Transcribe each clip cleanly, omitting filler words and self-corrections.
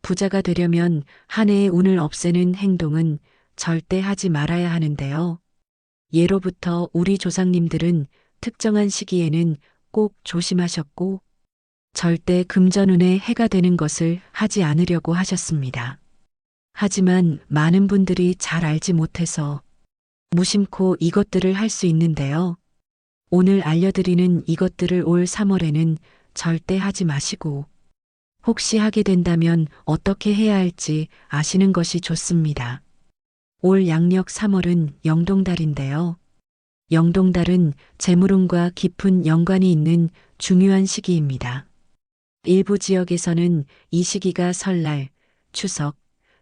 부자가 되려면 한 해의 운을 없애는 행동은 절대 하지 말아야 하는데요. 예로부터 우리 조상님들은 특정한 시기에는 꼭 조심하셨고 절대 금전운에 해가 되는 것을 하지 않으려고 하셨습니다. 하지만 많은 분들이 잘 알지 못해서 무심코 이것들을 할 수 있는데요. 오늘 알려드리는 이것들을 올 3월에는 절대 하지 마시고 혹시 하게 된다면 어떻게 해야 할지 아시는 것이 좋습니다. 올 양력 3월은 영동달인데요. 영동달은 재물운과 깊은 연관이 있는 중요한 시기입니다. 일부 지역에서는 이 시기가 설날, 추석,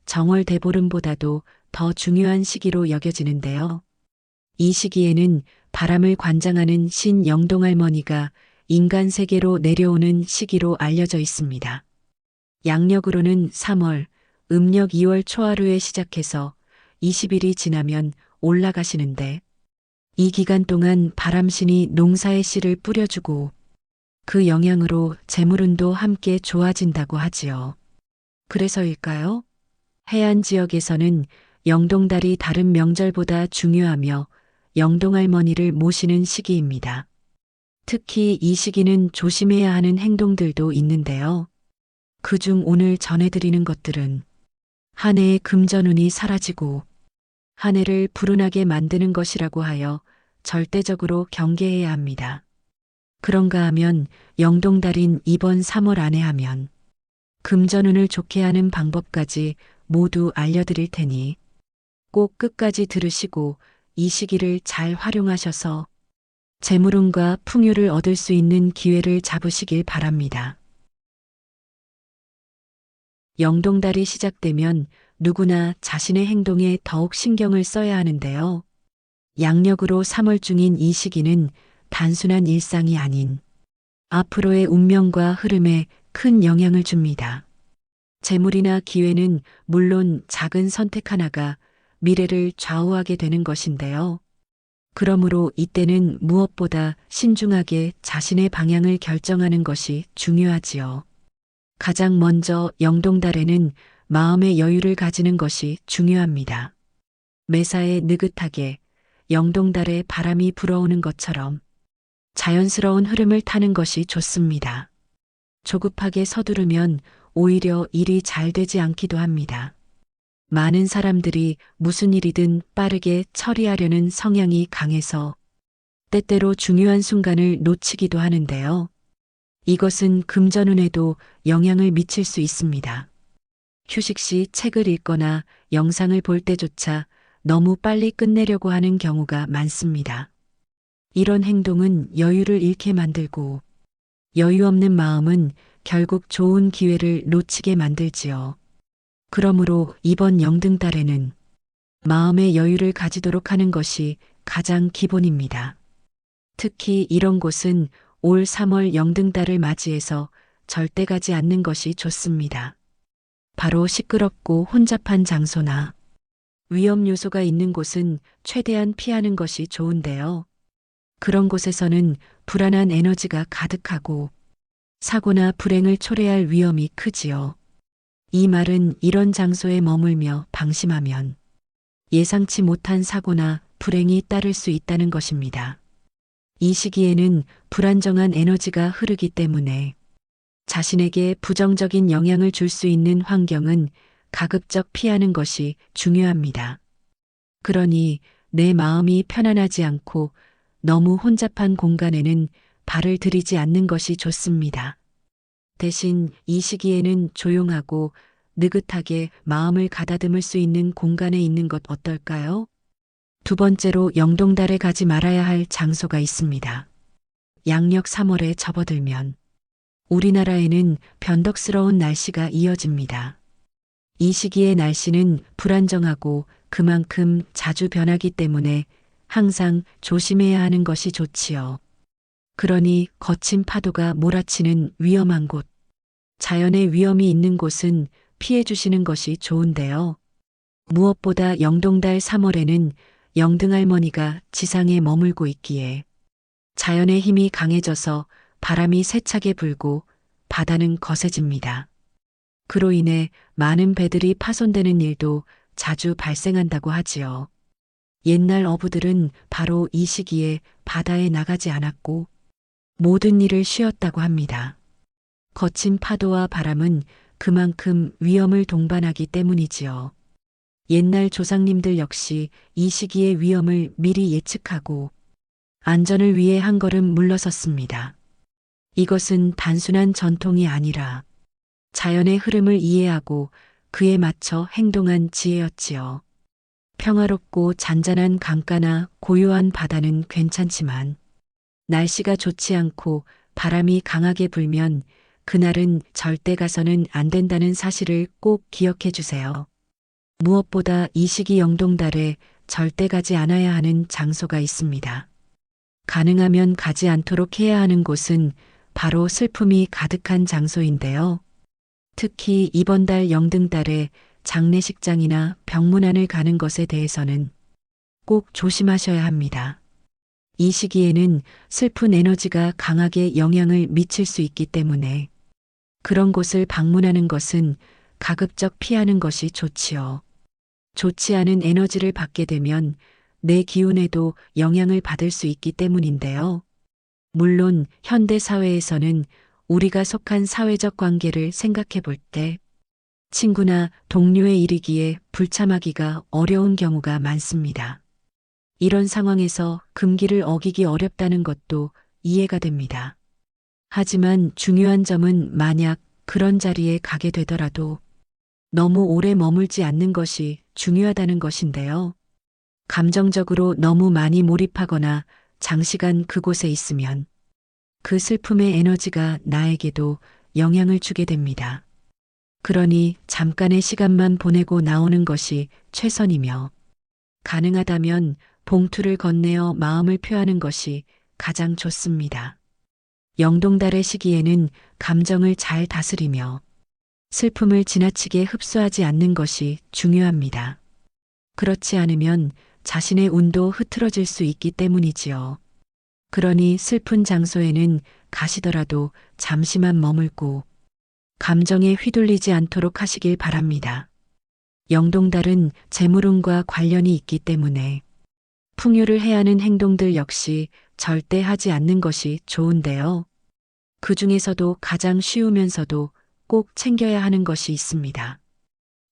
정월 대보름보다도 더 중요한 시기로 여겨지는데요. 이 시기에는 바람을 관장하는 신 영동할머니가 인간 세계로 내려오는 시기로 알려져 있습니다. 양력으로는 3월, 음력 2월 초하루에 시작해서 20일이 지나면 올라가시는데 이 기간 동안 바람신이 농사의 씨를 뿌려주고 그 영향으로 재물운도 함께 좋아진다고 하지요. 그래서일까요? 해안 지역에서는 영동달이 다른 명절보다 중요하며 영동할머니를 모시는 시기입니다. 특히 이 시기는 조심해야 하는 행동들도 있는데요. 그중 오늘 전해드리는 것들은 한 해의 금전운이 사라지고 한 해를 불운하게 만드는 것이라고 하여 절대적으로 경계해야 합니다. 그런가 하면 영동달인 이번 3월 안에 하면 금전운을 좋게 하는 방법까지 모두 알려드릴 테니 꼭 끝까지 들으시고 이 시기를 잘 활용하셔서 재물운과 풍요를 얻을 수 있는 기회를 잡으시길 바랍니다. 영동달이 시작되면 누구나 자신의 행동에 더욱 신경을 써야 하는데요. 양력으로 3월 중인 이 시기는 단순한 일상이 아닌 앞으로의 운명과 흐름에 큰 영향을 줍니다. 재물이나 기회는 물론 작은 선택 하나가 미래를 좌우하게 되는 것인데요. 그러므로 이때는 무엇보다 신중하게 자신의 방향을 결정하는 것이 중요하지요. 가장 먼저 영동달에는 마음의 여유를 가지는 것이 중요합니다. 매사에 느긋하게 영동달에 바람이 불어오는 것처럼 자연스러운 흐름을 타는 것이 좋습니다. 조급하게 서두르면 오히려 일이 잘 되지 않기도 합니다. 많은 사람들이 무슨 일이든 빠르게 처리하려는 성향이 강해서 때때로 중요한 순간을 놓치기도 하는데요. 이것은 금전운에도 영향을 미칠 수 있습니다. 휴식 시 책을 읽거나 영상을 볼 때조차 너무 빨리 끝내려고 하는 경우가 많습니다. 이런 행동은 여유를 잃게 만들고 여유 없는 마음은 결국 좋은 기회를 놓치게 만들지요. 그러므로 이번 영등달에는 마음의 여유를 가지도록 하는 것이 가장 기본입니다. 특히 이런 곳은 올 3월 영등달을 맞이해서 절대 가지 않는 것이 좋습니다. 바로 시끄럽고 혼잡한 장소나 위험 요소가 있는 곳은 최대한 피하는 것이 좋은데요. 그런 곳에서는 불안한 에너지가 가득하고 사고나 불행을 초래할 위험이 크지요. 이 말은 이런 장소에 머물며 방심하면 예상치 못한 사고나 불행이 따를 수 있다는 것입니다. 이 시기에는 불안정한 에너지가 흐르기 때문에 자신에게 부정적인 영향을 줄 수 있는 환경은 가급적 피하는 것이 중요합니다. 그러니 내 마음이 편안하지 않고 너무 혼잡한 공간에는 발을 들이지 않는 것이 좋습니다. 대신 이 시기에는 조용하고 느긋하게 마음을 가다듬을 수 있는 공간에 있는 것 어떨까요? 두 번째로 영동달에 가지 말아야 할 장소가 있습니다. 양력 3월에 접어들면 우리나라에는 변덕스러운 날씨가 이어집니다. 이 시기의 날씨는 불안정하고 그만큼 자주 변하기 때문에 항상 조심해야 하는 것이 좋지요. 그러니 거친 파도가 몰아치는 위험한 곳, 자연의 위험이 있는 곳은 피해 주시는 것이 좋은데요. 무엇보다 영동달 3월에는 영등할머니가 지상에 머물고 있기에 자연의 힘이 강해져서 바람이 세차게 불고 바다는 거세집니다. 그로 인해 많은 배들이 파손되는 일도 자주 발생한다고 하지요. 옛날 어부들은 바로 이 시기에 바다에 나가지 않았고 모든 일을 쉬었다고 합니다. 거친 파도와 바람은 그만큼 위험을 동반하기 때문이지요. 옛날 조상님들 역시 이 시기의 위험을 미리 예측하고 안전을 위해 한 걸음 물러섰습니다. 이것은 단순한 전통이 아니라 자연의 흐름을 이해하고 그에 맞춰 행동한 지혜였지요. 평화롭고 잔잔한 강가나 고요한 바다는 괜찮지만 날씨가 좋지 않고 바람이 강하게 불면 그날은 절대 가서는 안 된다는 사실을 꼭 기억해 주세요. 무엇보다 이 시기 영동달에 절대 가지 않아야 하는 장소가 있습니다. 가능하면 가지 않도록 해야 하는 곳은 바로 슬픔이 가득한 장소인데요. 특히 이번 달 영등달에 장례식장이나 병문안을 가는 것에 대해서는 꼭 조심하셔야 합니다. 이 시기에는 슬픈 에너지가 강하게 영향을 미칠 수 있기 때문에 그런 곳을 방문하는 것은 가급적 피하는 것이 좋지요. 좋지 않은 에너지를 받게 되면 내 기운에도 영향을 받을 수 있기 때문인데요. 물론 현대 사회에서는 우리가 속한 사회적 관계를 생각해 볼 때 친구나 동료의 일이기에 불참하기가 어려운 경우가 많습니다. 이런 상황에서 금기를 어기기 어렵다는 것도 이해가 됩니다. 하지만 중요한 점은 만약 그런 자리에 가게 되더라도 너무 오래 머물지 않는 것이 중요하다는 것인데요. 감정적으로 너무 많이 몰입하거나 장시간 그곳에 있으면 그 슬픔의 에너지가 나에게도 영향을 주게 됩니다. 그러니 잠깐의 시간만 보내고 나오는 것이 최선이며 가능하다면 봉투를 건네어 마음을 표하는 것이 가장 좋습니다. 영동달의 시기에는 감정을 잘 다스리며 슬픔을 지나치게 흡수하지 않는 것이 중요합니다. 그렇지 않으면 자신의 운도 흐트러질 수 있기 때문이지요. 그러니 슬픈 장소에는 가시더라도 잠시만 머물고 감정에 휘둘리지 않도록 하시길 바랍니다. 영동달은 재물운과 관련이 있기 때문에 풍요를 해하는 행동들 역시 절대 하지 않는 것이 좋은데요. 그 중에서도 가장 쉬우면서도 꼭 챙겨야 하는 것이 있습니다.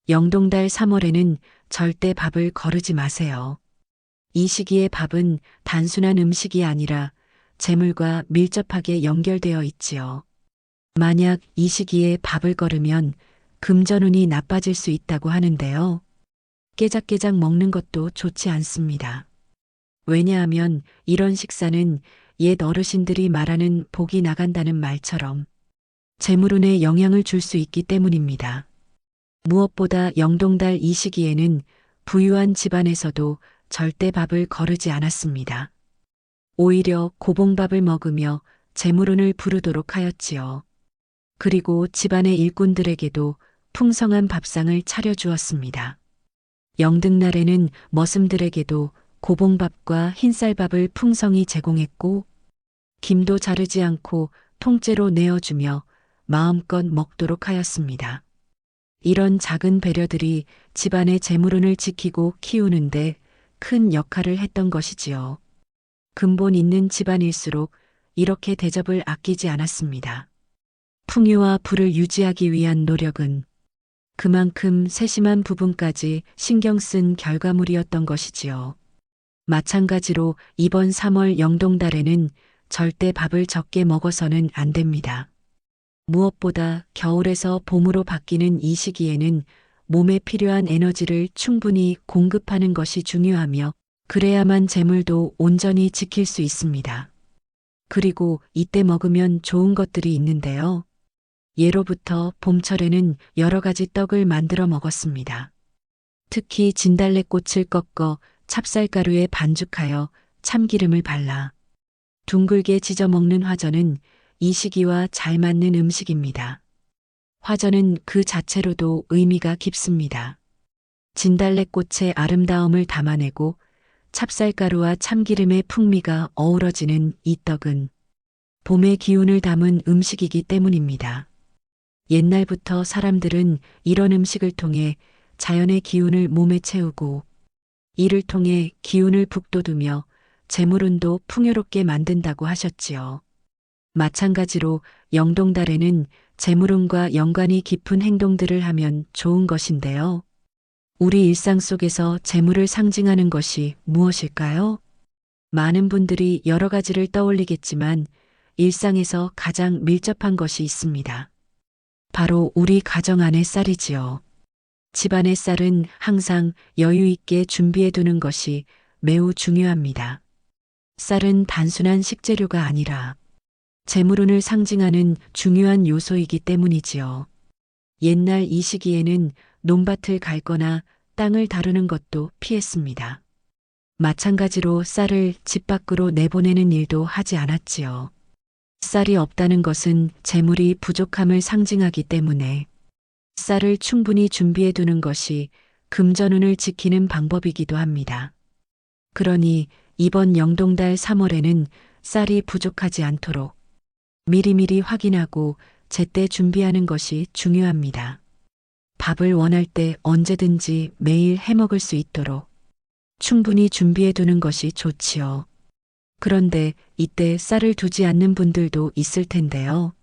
영동달 3월에는 절대 밥을 거르지 마세요. 이 시기의 밥은 단순한 음식이 아니라 재물과 밀접하게 연결되어 있지요. 만약 이 시기에 밥을 거르면 금전운이 나빠질 수 있다고 하는데요. 깨작깨작 먹는 것도 좋지 않습니다. 왜냐하면 이런 식사는 옛 어르신들이 말하는 복이 나간다는 말처럼 재물운에 영향을 줄 수 있기 때문입니다. 무엇보다 영동달 이 시기에는 부유한 집안에서도 절대 밥을 거르지 않았습니다. 오히려 고봉밥을 먹으며 재물운을 부르도록 하였지요. 그리고 집안의 일꾼들에게도 풍성한 밥상을 차려주었습니다. 영등날에는 머슴들에게도 고봉밥과 흰쌀밥을 풍성히 제공했고 김도 자르지 않고 통째로 내어주며 마음껏 먹도록 하였습니다. 이런 작은 배려들이 집안의 재물운을 지키고 키우는데 큰 역할을 했던 것이지요. 근본 있는 집안일수록 이렇게 대접을 아끼지 않았습니다. 풍요와 부를 유지하기 위한 노력은 그만큼 세심한 부분까지 신경 쓴 결과물이었던 것이지요. 마찬가지로 이번 3월 영동달에는 절대 밥을 적게 먹어서는 안 됩니다. 무엇보다 겨울에서 봄으로 바뀌는 이 시기에는 몸에 필요한 에너지를 충분히 공급하는 것이 중요하며 그래야만 재물도 온전히 지킬 수 있습니다. 그리고 이때 먹으면 좋은 것들이 있는데요. 예로부터 봄철에는 여러 가지 떡을 만들어 먹었습니다. 특히 진달래꽃을 꺾어 찹쌀가루에 반죽하여 참기름을 발라 둥글게 지져 먹는 화전은 이 시기와 잘 맞는 음식입니다. 화전은 그 자체로도 의미가 깊습니다. 진달래꽃의 아름다움을 담아내고 찹쌀가루와 참기름의 풍미가 어우러지는 이 떡은 봄의 기운을 담은 음식이기 때문입니다. 옛날부터 사람들은 이런 음식을 통해 자연의 기운을 몸에 채우고 이를 통해 기운을 북돋우며 재물운도 풍요롭게 만든다고 하셨지요. 마찬가지로 영동달에는 재물운과 연관이 깊은 행동들을 하면 좋은 것인데요. 우리 일상 속에서 재물을 상징하는 것이 무엇일까요? 많은 분들이 여러 가지를 떠올리겠지만 일상에서 가장 밀접한 것이 있습니다. 바로 우리 가정 안의 쌀이지요. 집안의 쌀은 항상 여유 있게 준비해 두는 것이 매우 중요합니다. 쌀은 단순한 식재료가 아니라 재물운을 상징하는 중요한 요소이기 때문이지요. 옛날 이 시기에는 논밭을 갈거나 땅을 다루는 것도 피했습니다. 마찬가지로 쌀을 집 밖으로 내보내는 일도 하지 않았지요. 쌀이 없다는 것은 재물이 부족함을 상징하기 때문에 쌀을 충분히 준비해 두는 것이 금전운을 지키는 방법이기도 합니다. 그러니 이번 영동달 3월에는 쌀이 부족하지 않도록 미리미리 확인하고 제때 준비하는 것이 중요합니다. 밥을 원할 때 언제든지 매일 해먹을 수 있도록 충분히 준비해 두는 것이 좋지요. 그런데 이때 쌀을 두지 않는 분들도 있을 텐데요.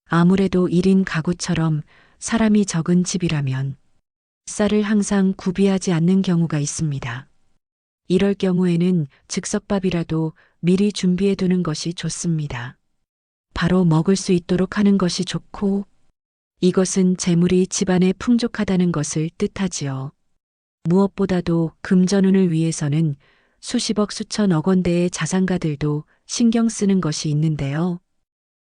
아무래도 1인 가구처럼 사람이 적은 집이라면 쌀을 항상 구비하지 않는 경우가 있습니다. 이럴 경우에는 즉석밥이라도 미리 준비해 두는 것이 좋습니다. 바로 먹을 수 있도록 하는 것이 좋고 이것은 재물이 집안에 풍족하다는 것을 뜻하지요. 무엇보다도 금전운을 위해서는 수십억 수천억 원대의 자산가들도 신경 쓰는 것이 있는데요.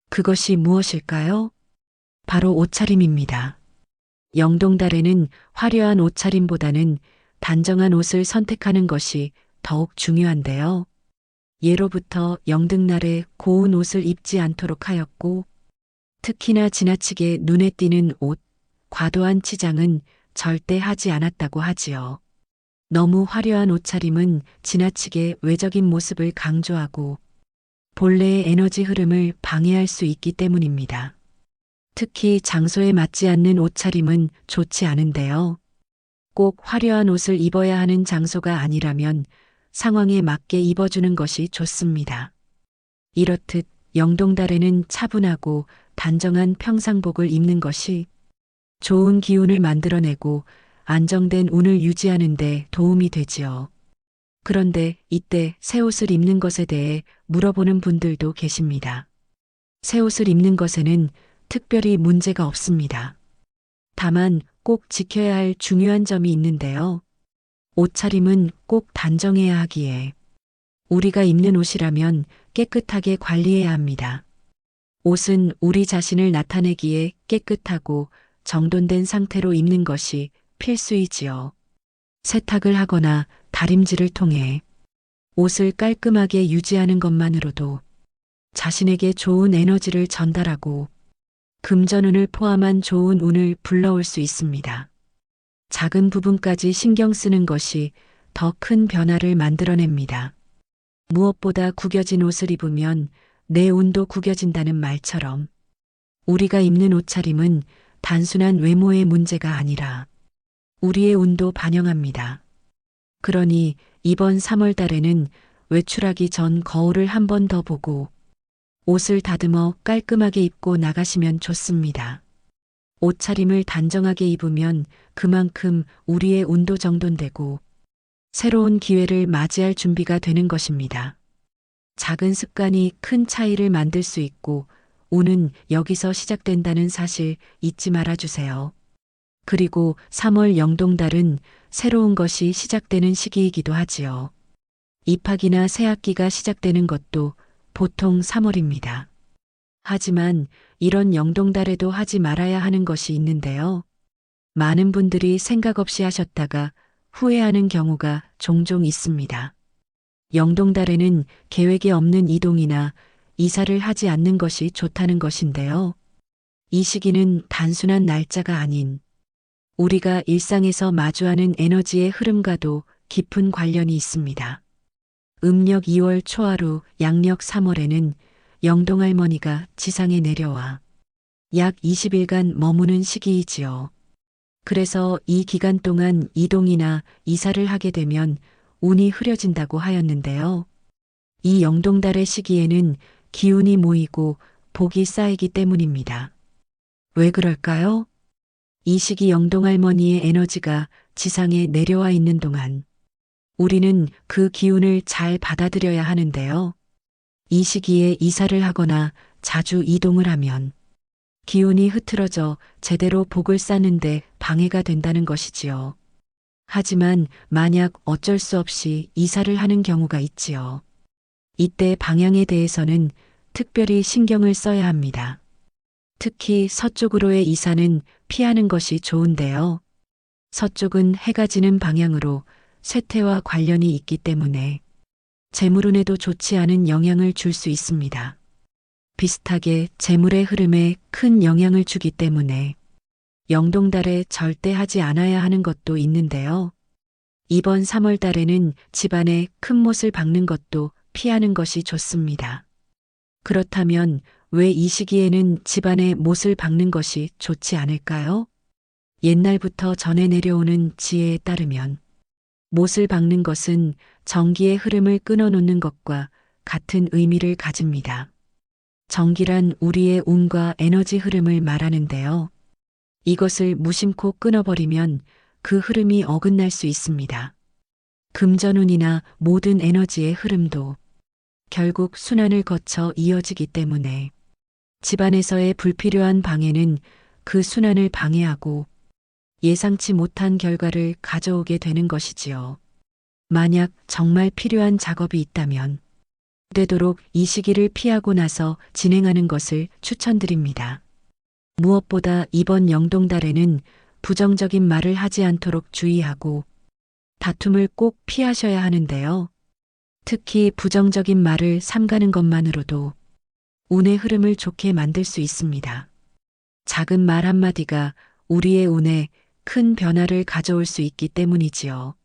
그것이 무엇일까요? 바로 옷차림입니다. 영동달에는 화려한 옷차림보다는 단정한 옷을 선택하는 것이 더욱 중요한데요. 예로부터 영등날에 고운 옷을 입지 않도록 하였고 특히나 지나치게 눈에 띄는 옷, 과도한 치장은 절대 하지 않았다고 하지요. 너무 화려한 옷차림은 지나치게 외적인 모습을 강조하고 본래의 에너지 흐름을 방해할 수 있기 때문입니다. 특히 장소에 맞지 않는 옷차림은 좋지 않은데요. 꼭 화려한 옷을 입어야 하는 장소가 아니라면 상황에 맞게 입어주는 것이 좋습니다. 이렇듯 영동달에는 차분하고 단정한 평상복을 입는 것이 좋은 기운을 만들어내고 안정된 운을 유지하는 데 도움이 되지요. 그런데 이때 새 옷을 입는 것에 대해 물어보는 분들도 계십니다. 새 옷을 입는 것에는 특별히 문제가 없습니다. 다만 꼭 지켜야 할 중요한 점이 있는데요. 옷차림은 꼭 단정해야 하기에 우리가 입는 옷이라면 깨끗하게 관리해야 합니다. 옷은 우리 자신을 나타내기에 깨끗하고 정돈된 상태로 입는 것이 필수이지요. 세탁을 하거나 다림질을 통해 옷을 깔끔하게 유지하는 것만으로도 자신에게 좋은 에너지를 전달하고 금전운을 포함한 좋은 운을 불러올 수 있습니다. 작은 부분까지 신경 쓰는 것이 더 큰 변화를 만들어냅니다. 무엇보다 구겨진 옷을 입으면 내 운도 구겨진다는 말처럼 우리가 입는 옷차림은 단순한 외모의 문제가 아니라 우리의 운도 반영합니다. 그러니 이번 3월 달에는 외출하기 전 거울을 한 번 더 보고 옷을 다듬어 깔끔하게 입고 나가시면 좋습니다. 옷차림을 단정하게 입으면 그만큼 우리의 운도 정돈되고 새로운 기회를 맞이할 준비가 되는 것입니다. 작은 습관이 큰 차이를 만들 수 있고 운은 여기서 시작된다는 사실 잊지 말아주세요. 그리고 3월 영동달은 새로운 것이 시작되는 시기이기도 하지요. 입학이나 새학기가 시작되는 것도 보통 3월입니다. 하지만 이런 영동달에도 하지 말아야 하는 것이 있는데요. 많은 분들이 생각 없이 하셨다가 후회하는 경우가 종종 있습니다. 영동달에는 계획에 없는 이동이나 이사를 하지 않는 것이 좋다는 것인데요. 이 시기는 단순한 날짜가 아닌 우리가 일상에서 마주하는 에너지의 흐름과도 깊은 관련이 있습니다. 음력 2월 초하루 양력 3월에는 영동할머니가 지상에 내려와 약 20일간 머무는 시기이지요. 그래서 이 기간 동안 이동이나 이사를 하게 되면 운이 흐려진다고 하였는데요. 이 영동달의 시기에는 기운이 모이고 복이 쌓이기 때문입니다. 왜 그럴까요? 이 시기 영동할머니의 에너지가 지상에 내려와 있는 동안 우리는 그 기운을 잘 받아들여야 하는데요. 이 시기에 이사를 하거나 자주 이동을 하면 기운이 흐트러져 제대로 복을 쌓는데 방해가 된다는 것이지요. 하지만 만약 어쩔 수 없이 이사를 하는 경우가 있지요. 이때 방향에 대해서는 특별히 신경을 써야 합니다. 특히 서쪽으로의 이사는 피하는 것이 좋은데요. 서쪽은 해가 지는 방향으로 쇠퇴와 관련이 있기 때문에 재물운에도 좋지 않은 영향을 줄 수 있습니다. 비슷하게 재물의 흐름에 큰 영향을 주기 때문에 영동달에 절대 하지 않아야 하는 것도 있는데요. 이번 3월 달에는 집안에 큰 못을 박는 것도 피하는 것이 좋습니다. 그렇다면 왜 이 시기에는 집안에 못을 박는 것이 좋지 않을까요? 옛날부터 전해 내려오는 지혜에 따르면 못을 박는 것은 정기의 흐름을 끊어놓는 것과 같은 의미를 가집니다. 정기란 우리의 운과 에너지 흐름을 말하는데요. 이것을 무심코 끊어버리면 그 흐름이 어긋날 수 있습니다. 금전운이나 모든 에너지의 흐름도 결국 순환을 거쳐 이어지기 때문에 집안에서의 불필요한 방해는 그 순환을 방해하고 예상치 못한 결과를 가져오게 되는 것이지요. 만약 정말 필요한 작업이 있다면 되도록 이 시기를 피하고 나서 진행하는 것을 추천드립니다. 무엇보다 이번 영동달에는 부정적인 말을 하지 않도록 주의하고 다툼을 꼭 피하셔야 하는데요. 특히 부정적인 말을 삼가는 것만으로도 운의 흐름을 좋게 만들 수 있습니다. 작은 말 한마디가 우리의 운에 큰 변화를 가져올 수 있기 때문이지요.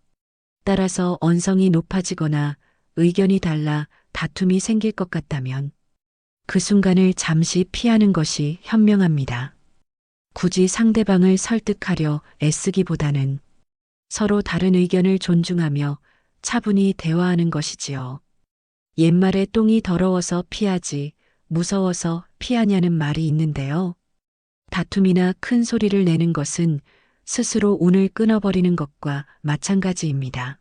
따라서 언성이 높아지거나 의견이 달라 다툼이 생길 것 같다면 그 순간을 잠시 피하는 것이 현명합니다. 굳이 상대방을 설득하려 애쓰기보다는 서로 다른 의견을 존중하며 차분히 대화하는 것이지요. 옛말에 똥이 더러워서 피하지 무서워서 피하냐는 말이 있는데요. 다툼이나 큰 소리를 내는 것은 스스로 운을 끊어버리는 것과 마찬가지입니다.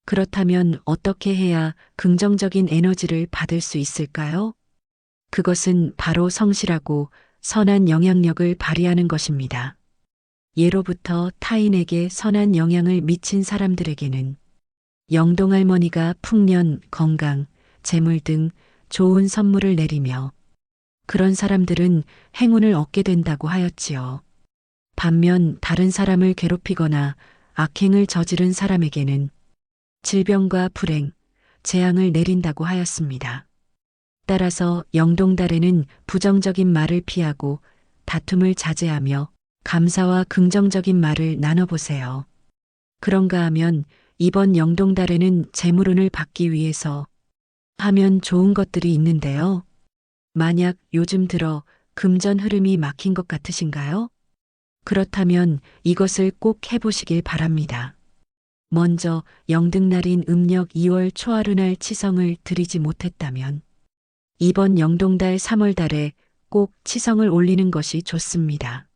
그렇다면 어떻게 해야 긍정적인 에너지를 받을 수 있을까요? 그것은 바로 성실하고 선한 영향력을 발휘하는 것입니다. 예로부터 타인에게 선한 영향을 미친 사람들에게는 영동할머니가 풍년, 건강, 재물 등 좋은 선물을 내리며 그런 사람들은 행운을 얻게 된다고 하였지요. 반면 다른 사람을 괴롭히거나 악행을 저지른 사람에게는 질병과 불행, 재앙을 내린다고 하였습니다. 따라서 영동달에는 부정적인 말을 피하고 다툼을 자제하며 감사와 긍정적인 말을 나눠보세요. 그런가 하면 이번 영동달에는 재물운을 받기 위해서 하면 좋은 것들이 있는데요. 만약 요즘 들어 금전 흐름이 막힌 것 같으신가요? 그렇다면 이것을 꼭 해보시길 바랍니다. 먼저 영등날인 음력 2월 초하루날 치성을 드리지 못했다면 이번 영동달 3월 달에 꼭 치성을 올리는 것이 좋습니다.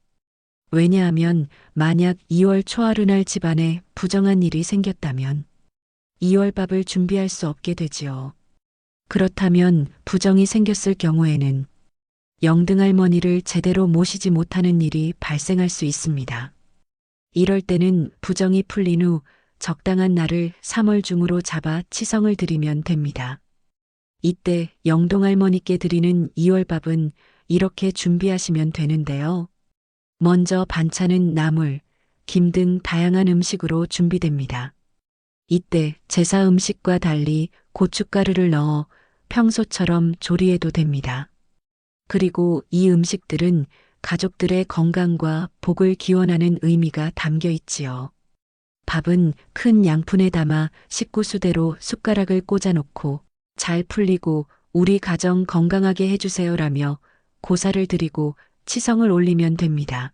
왜냐하면 만약 2월 초하루날 집안에 부정한 일이 생겼다면 2월밥을 준비할 수 없게 되지요. 그렇다면 부정이 생겼을 경우에는 영등할머니를 제대로 모시지 못하는 일이 발생할 수 있습니다. 이럴 때는 부정이 풀린 후 적당한 날을 3월 중으로 잡아 치성을 드리면 됩니다. 이때 영동할머니께 드리는 2월밥은 이렇게 준비하시면 되는데요. 먼저 반찬은 나물, 김 등 다양한 음식으로 준비됩니다. 이때 제사 음식과 달리 고춧가루를 넣어 평소처럼 조리해도 됩니다. 그리고 이 음식들은 가족들의 건강과 복을 기원하는 의미가 담겨 있지요. 밥은 큰 양푼에 담아 식구수대로 숟가락을 꽂아놓고 잘 풀리고 우리 가정 건강하게 해주세요라며 고사를 드리고 치성을 올리면 됩니다.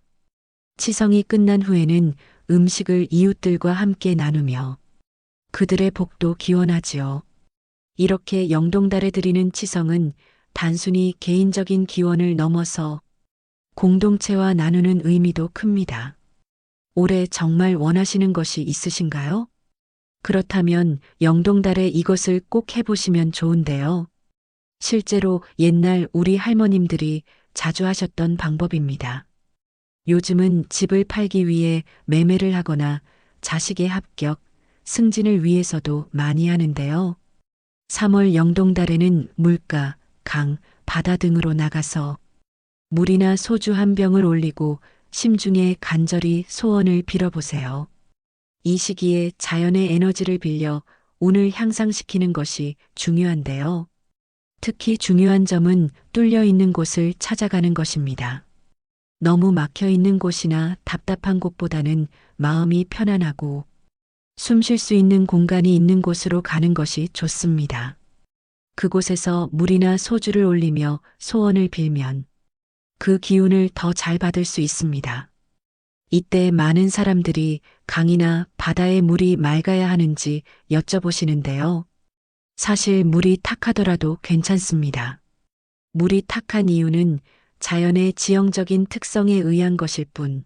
치성이 끝난 후에는 음식을 이웃들과 함께 나누며 그들의 복도 기원하지요. 이렇게 영동달에 드리는 치성은 단순히 개인적인 기원을 넘어서 공동체와 나누는 의미도 큽니다. 올해 정말 원하시는 것이 있으신가요? 그렇다면 영동달에 이것을 꼭 해보시면 좋은데요. 실제로 옛날 우리 할머님들이 자주 하셨던 방법입니다. 요즘은 집을 팔기 위해 매매를 하거나 자식의 합격, 승진을 위해서도 많이 하는데요. 3월 영동달에는 물가, 강, 바다 등으로 나가서 물이나 소주 한 병을 올리고 심중에 간절히 소원을 빌어보세요. 이 시기에 자연의 에너지를 빌려 운을 향상시키는 것이 중요한데요. 특히 중요한 점은 뚫려 있는 곳을 찾아가는 것입니다. 너무 막혀 있는 곳이나 답답한 곳보다는 마음이 편안하고 숨 쉴 수 있는 공간이 있는 곳으로 가는 것이 좋습니다. 그곳에서 물이나 소주를 올리며 소원을 빌면 그 기운을 더 잘 받을 수 있습니다. 이때 많은 사람들이 강이나 바다의 물이 맑아야 하는지 여쭤보시는데요. 사실 물이 탁하더라도 괜찮습니다. 물이 탁한 이유는 자연의 지형적인 특성에 의한 것일 뿐,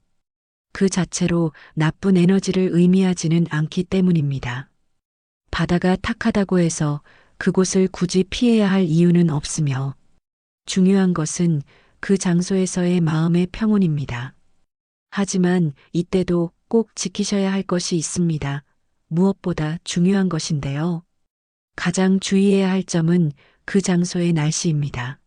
그 자체로 나쁜 에너지를 의미하지는 않기 때문입니다. 바다가 탁하다고 해서 그곳을 굳이 피해야 할 이유는 없으며, 중요한 것은 그 장소에서의 마음의 평온입니다. 하지만 이때도 꼭 지키셔야 할 것이 있습니다. 무엇보다 중요한 것인데요. 가장 주의해야 할 점은 그 장소의 날씨입니다.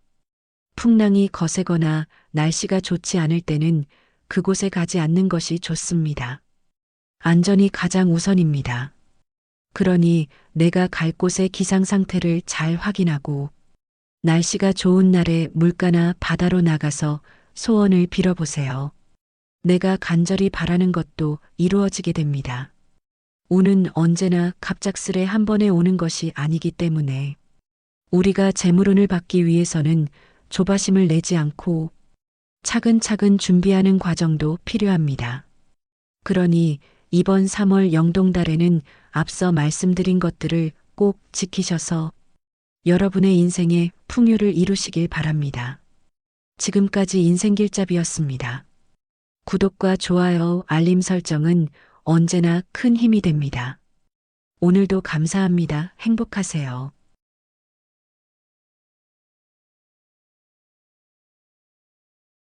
풍랑이 거세거나 날씨가 좋지 않을 때는 그곳에 가지 않는 것이 좋습니다. 안전이 가장 우선입니다. 그러니 내가 갈 곳의 기상 상태를 잘 확인하고 날씨가 좋은 날에 물가나 바다로 나가서 소원을 빌어보세요. 내가 간절히 바라는 것도 이루어지게 됩니다. 운은 언제나 갑작스레 한 번에 오는 것이 아니기 때문에 우리가 재물운을 받기 위해서는 조바심을 내지 않고 차근차근 준비하는 과정도 필요합니다. 그러니 이번 3월 영동달에는 앞서 말씀드린 것들을 꼭 지키셔서 여러분의 인생에 풍요를 이루시길 바랍니다. 지금까지 인생길잡이였습니다. 구독과 좋아요, 알림 설정은 언제나 큰 힘이 됩니다. 오늘도 감사합니다. 행복하세요.